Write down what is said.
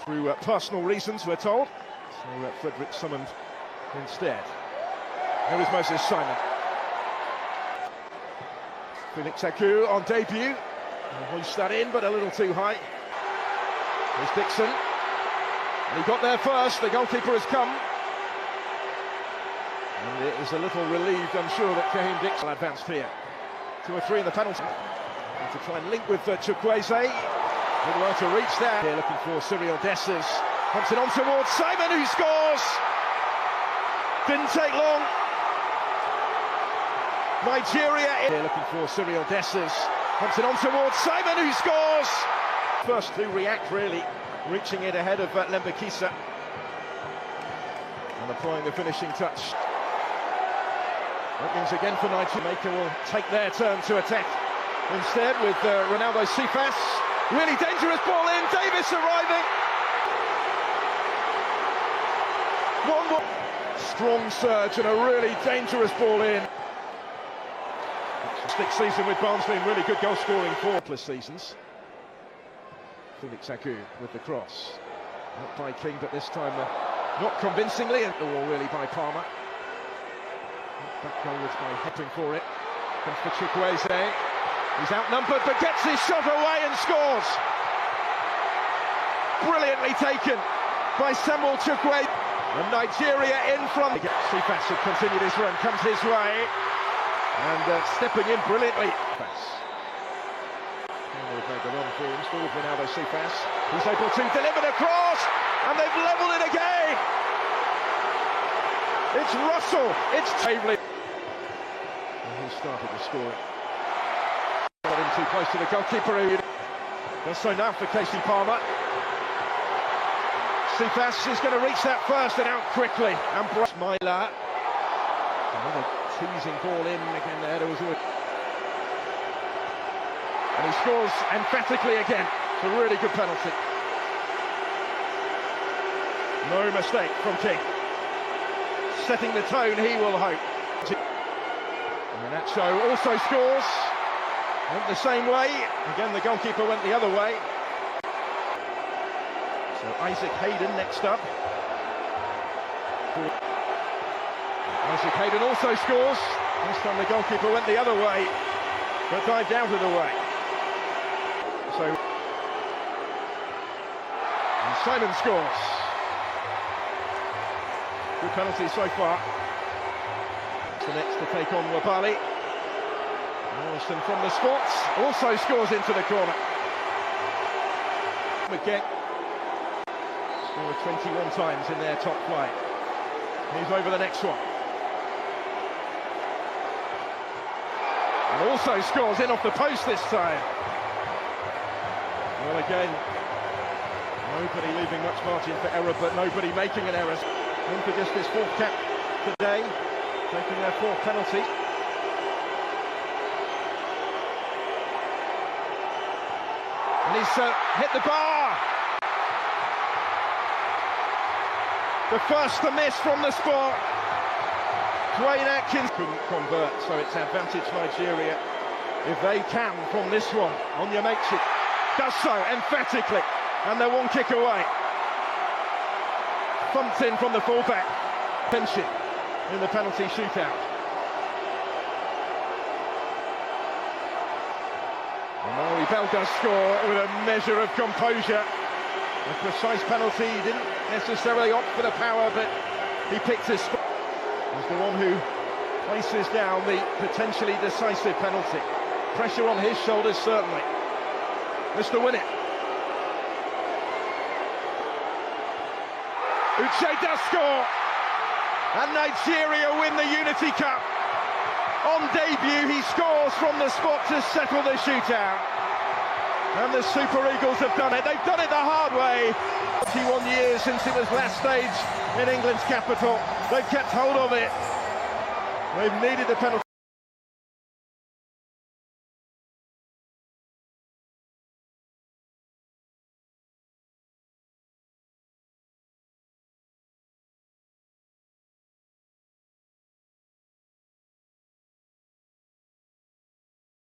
Through personal reasons, we're told. So Frederick summoned instead. Here is Moses Simon. Felix Akou on debut. Hoist that in, but a little too high. Here's Dixon. And he got there first. The goalkeeper has come. And it is a little relieved, I'm sure, that Caheem Dixon advanced here. 2 or 3 in the penalty. And to try and link with Chukwueze. Good well to reach there. Here looking for Cyril Dessers. Pumps it on towards Simon, who scores! Didn't take long. Nigeria here looking for Cyril Dessers. Pumps it on towards Simon, who scores! First to react, really, reaching it ahead of Lembekisa. And applying the finishing touch. That means again for Nigeria. Jamaica will take their turn to attack. Instead, with Ronaldo Cephas. Really dangerous ball in, Davis arriving. One more. Strong surge and a really dangerous ball in. Sixth season with Barnsley, really good goal scoring for seasons. Felix Akou with the cross. Not by King, but this time not convincingly, or really by Palmer. Back goalwards by hopping for it. Comes for Chukwueze. He's outnumbered, but gets his shot away and scores. Brilliantly taken by Samuel Chukwueze. And Nigeria in front. Cephas had continued his run, comes his way. And stepping in brilliantly. They've made the run forwards, forward Ronaldo Cephas. He's able to deliver the cross, and they've levelled it again. It's Russell, it's Tabley. And he started the scoring. Got in too close to the goalkeeper, who does so now for Casey Palmer. Cephas is going to reach that first and out quickly. And Myla. Another teasing ball in, again the header was good. And he scores emphatically again. It's a really good penalty. No mistake from King. Setting the tone, he will hope. And Nacho also scores. Went the same way. Again, the goalkeeper went the other way. So Isaac Hayden next up. Isaac Hayden also scores. This time the goalkeeper went the other way, but dived out of the way. So, and Simon scores. Good penalty so far. The next to take on Wabali. Morrison from the spot also scores into the corner. Again, scored 21 times in their top flight. He's over the next one. And also scores in off the post this time. Well, again, nobody leaving much margin for error, but nobody making an error. In for just his 4th cap today, taking their 4th penalty. And he's hit the bar. The first to miss from the spot. Dwayne Atkins couldn't convert, so it's advantage Nigeria if they can from this one. Onyemaechi does so emphatically, and they're 1 kick away. Thumped in from the fullback. Tension in the penalty shootout. Amari Bell does score with a measure of composure. A precise penalty. He didn't necessarily opt for the power, but he picked his spot. He's the one who places down the potentially decisive penalty. Pressure on his shoulders, certainly. Mr. Win it. Uche does score. And Nigeria win the Unity Cup. On debut, he scores from the spot to settle the shootout. And the Super Eagles have done it. They've done it the hard way. 41 years since it was last staged in England's capital. They've kept hold of it. They've needed the penalty.